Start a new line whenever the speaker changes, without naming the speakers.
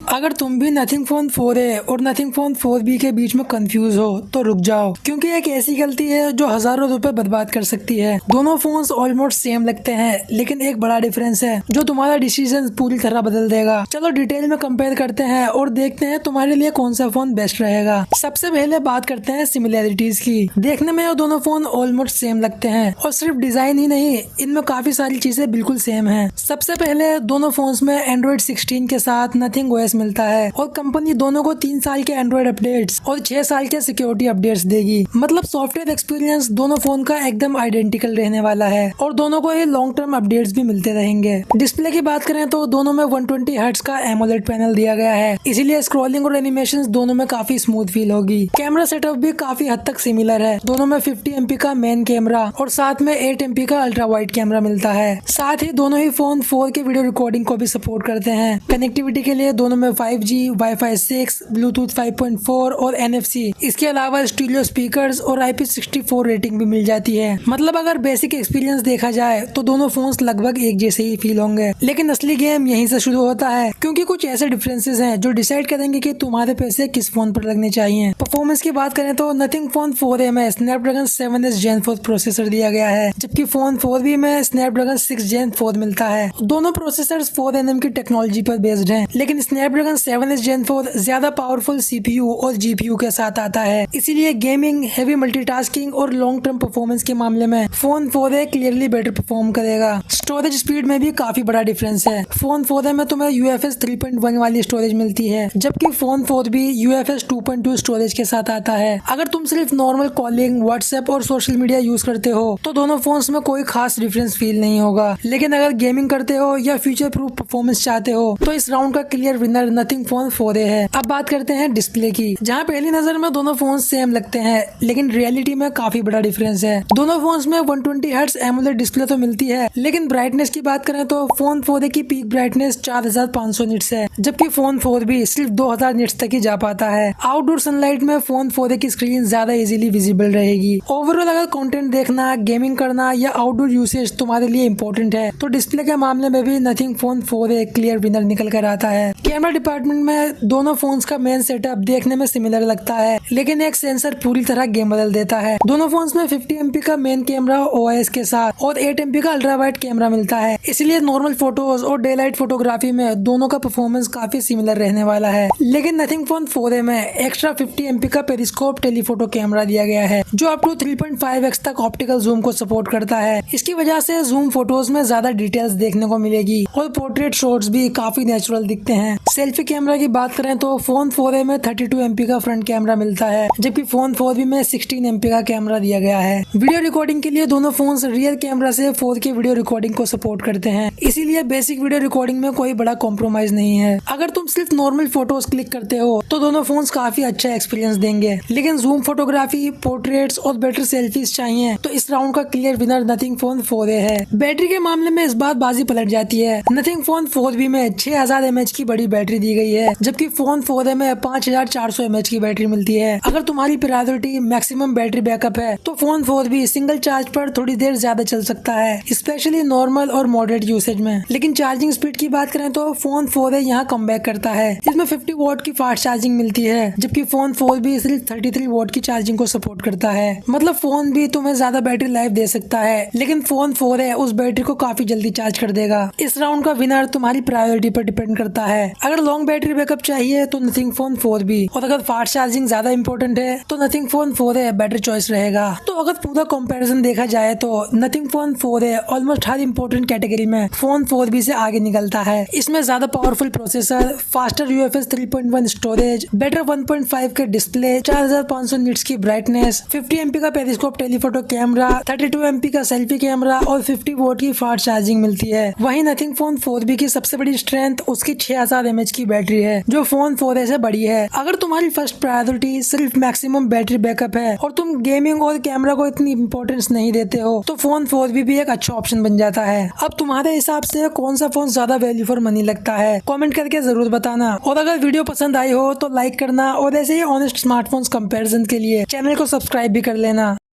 अगर तुम भी नथिंग फोन 4A और नथिंग फोन 4B के बीच में कंफ्यूज हो तो रुक जाओ, क्योंकि एक ऐसी गलती है जो हजारों रुपए बर्बाद कर सकती है। दोनों फोन्स ऑलमोस्ट सेम लगते हैं, लेकिन एक बड़ा डिफरेंस है जो तुम्हारा डिसीजन पूरी तरह बदल देगा। चलो डिटेल में कंपेयर करते हैं और देखते हैं तुम्हारे लिए कौन सा फोन बेस्ट रहेगा। सबसे पहले बात करते हैं सिमिलैरिटीज की। देखने में ये दोनों फोन ऑलमोस्ट सेम लगते हैं और सिर्फ डिजाइन ही नहीं, इनमें काफी सारी चीजें बिल्कुल सेम है। सबसे पहले दोनों फोन्स में एंड्रॉइड 16 के साथ नथिंग OS मिलता है और कंपनी दोनों को 3 साल के एंड्रॉइड अपडेट्स और 6 साल के सिक्योरिटी अपडेट्स देगी। मतलब सॉफ्टवेयर एक्सपीरियंस दोनों फोन का एकदम आइडेंटिकल रहने वाला है और दोनों को ये लॉन्ग टर्म अपडेट्स भी मिलते रहेंगे। डिस्प्ले की बात करें तो दोनों में 120 हर्ट्ज का एमोलेड पैनल दिया गया है, इसीलिए स्क्रॉलिंग और एनिमेशंस दोनों में काफी स्मूथ फील होगी। कैमरा सेटअप भी काफी हद तक सिमिलर है। दोनों में 50 MP का मेन कैमरा और साथ में 8 MP का अल्ट्रा वाइड कैमरा मिलता है। साथ ही दोनों ही फोन 4K वीडियो रिकॉर्डिंग को भी सपोर्ट करते हैं। कनेक्टिविटी के लिए दोनों में 5G, Wi-Fi 6, Bluetooth 5.4 और NFC। इसके अलावा स्टीरियो स्पीकर्स और IP64 रेटिंग भी मिल जाती है। मतलब अगर बेसिक एक्सपीरियंस देखा जाए तो दोनों फोन्स लगभग एक जैसे ही फील होंगे, लेकिन असली गेम यहीं से शुरू होता है, क्योंकि कुछ ऐसे डिफरेंसेस हैं जो डिसाइड करेंगे कि तुम्हारे पैसे किस फोन पर लगने चाहिए। परफॉर्मेंस की बात करें तो नथिंग फोन 4A में स्नैपड्रैगन 7S Gen 4 प्रोसेसर दिया गया है, जबकि फोन 4B में स्नैपड्रैगन 6 Gen 4 मिलता है। दोनों प्रोसेसर्स 4nm की टेक्नोलॉजी पर बेस्ड हैं, लेकिन स्नैपड्रैगन 7S Gen 4 ज्यादा पावरफुल CPU और GPU के साथ आता है, इसीलिए गेमिंग, हेवी मल्टीटास्किंग और लॉन्ग टर्म परफॉर्मेंस के मामले में phone 4A clearly better perform करेगा। स्टोरेज स्पीड में भी काफी बड़ा डिफरेंस है। फोन 4A में तुम्हें UFS 3.1 वाली स्टोरेज मिलती है, जबकि फोन 4B UFS 2.2 स्टोरेज के साथ आता है। अगर तुम सिर्फ नॉर्मल कॉलिंग, व्हाट्सएप और सोशल मीडिया यूज करते हो तो दोनों फोन्स में कोई खास डिफरेंस फील नहीं होगा, लेकिन अगर गेमिंग करते हो या फ्यूचर प्रूफ परफॉर्मेंस चाहते हो तो इस राउंड का clear winner nothing phone 4A है। अब बात करते हैं डिस्प्ले की, जहां पहली नजर में दोनों फोन सेम लगते हैं, लेकिन रियलिटी में काफी बड़ा डिफरेंस है। दोनों फोन्स में 120 हर्ट्ज एमोलेड डिस्प्ले तो मिलती है, लेकिन ब्राइटनेस की बात करें तो फोन 4A की पीक ब्राइटनेस 4500 निट्स है, जबकि फोन 4B सिर्फ 2000 निट्स तक ही जा पाता है। आउटडोर सनलाइट में फोन 4A की स्क्रीन ज्यादा इजीली विजिबल रहेगी। ओवरऑल अगर कंटेंट देखना, गेमिंग करना या आउटडोर यूसेज तुम्हारे लिए इंपॉर्टेंट है तो डिस्प्ले के मामले में भी nothing phone 4A clear winner निकल कर आता है। कैमरा डिपार्टमेंट में दोनों फोन्स का मेन सेटअप देखने में सिमिलर लगता है, लेकिन एक सेंसर पूरी तरह गेम बदल देता है। दोनों फोन्स में 50 MP का मेन कैमरा OIS के साथ और 8 MP का अल्ट्रा वाइड कैमरा मिलता है, इसलिए नॉर्मल फोटोज और डे लाइट फोटोग्राफी में दोनों का परफॉर्मेंस काफी सिमिलर रहने वाला है। लेकिन नथिंग फोन 4A में एक्स्ट्रा 50 MP का पेरिस्कोप टेलीफोटो कैमरा दिया गया है, जो अप टू 3.5x तक ऑप्टिकल जूम को सपोर्ट करता है। इसकी वजह से जूम फोटोज में ज्यादा डिटेल्स देखने को मिलेगी और पोर्ट्रेट शॉट्स भी काफी नेचुरल दिखते हैं। सेल्फी कैमरा की बात करें तो फोन 4A में 32 MP का फ्रंट कैमरा मिलता है, जबकि फोन 4B में 16 MP का कैमरा दिया गया है। वीडियो रिकॉर्डिंग के लिए दोनों फोन्स रियर कैमरा से 4K वीडियो रिकॉर्डिंग को सपोर्ट करते हैं, इसीलिए बेसिक वीडियो रिकॉर्डिंग में कोई बड़ा कॉम्प्रोमाइज नहीं है। अगर तुम सिर्फ नॉर्मल फोटोज क्लिक करते हो तो दोनों फोन्स काफी अच्छा एक्सपीरियंस देंगे, लेकिन जूम फोटोग्राफी, पोर्ट्रेट्स और बेटर सेल्फीज चाहिए तो इस राउंड का clear winner nothing phone 4A है। बैटरी के मामले में इस बार बाजी पलट जाती है। नथिंग फोन 4B में 6000 mAh की बड़ी बैटरी दी गई है, जबकि फोन 4A में 5400 mAh की बैटरी मिलती है। अगर तुम्हारी प्रायोरिटी मैक्सिमम बैटरी बैकअप है तो फोन 4B सिंगल चार्ज पर थोड़ी देर ज्यादा चल सकता है, स्पेशली नॉर्मल और मॉडरेट यूसेज में। लेकिन चार्जिंग स्पीड की बात करें तो फोन 4A यहाँ कमबैक करता है। इसमें 50 वॉट की फास्ट चार्जिंग मिलती है, जबकि फोन 4B सिर्फ 33 वॉट की चार्जिंग को सपोर्ट करता है। मतलब फोन भी तुम्हें ज्यादा बैटरी लाइफ दे सकता है, लेकिन फोन 4A उस बैटरी को काफी जल्दी चार्ज कर देगा। इस राउंड का विनर तुम्हारी प्रायोरिटी पर डिपेंड करता है। अगर लॉन्ग बैटरी बैकअप चाहिए तो नथिंग फोन 4B, और अगर फास्ट चार्जिंग ज्यादा इंपॉर्टेंट है तो nothing phone 4A better choice रहेगा। तो अगर पूरा कंपैरिजन देखा जाए तो नथिंग फोन 4A ऑलमोस्ट हर इंपॉर्टेंट कैटेगरी में फोन 4B से आगे निकलता है। इसमें ज्यादा powerful processor, faster UFS 3.1 storage, better 1.5 के डिस्प्ले, 4500 निट्स की ब्राइटनेस, 50 MP का पेरिस्कोप टेलीफोटो कैमरा, 32 MP का सेल्फी कैमरा और 50 वोट की फास्ट चार्जिंग मिलती है। वहीं नथिंग फोन 4B की सबसे बड़ी स्ट्रेंथ उसकी 6000 mAh की बैटरी है, जो फोन 4A से बड़ी है। अगर तुम्हारी फर्स्ट प्रायोरिटी सिर्फ मैक्सिमम बैटरी बैकअप है और तुम गेमिंग और कैमरा को इतनी इंपॉर्टेंस नहीं देते हो तो फोन 4B भी एक अच्छा ऑप्शन बन जाता है। अब तुम्हारे हिसाब से कौन सा फोन ज्यादा वैल्यू फॉर मनी लगता है, कमेंट करके जरूर बताना। और अगर वीडियो पसंद आई हो तो लाइक करना और ऐसे ही ऑनेस्ट स्मार्टफोन्स कंपैरिजन के लिए चैनल को सब्सक्राइब भी कर लेना।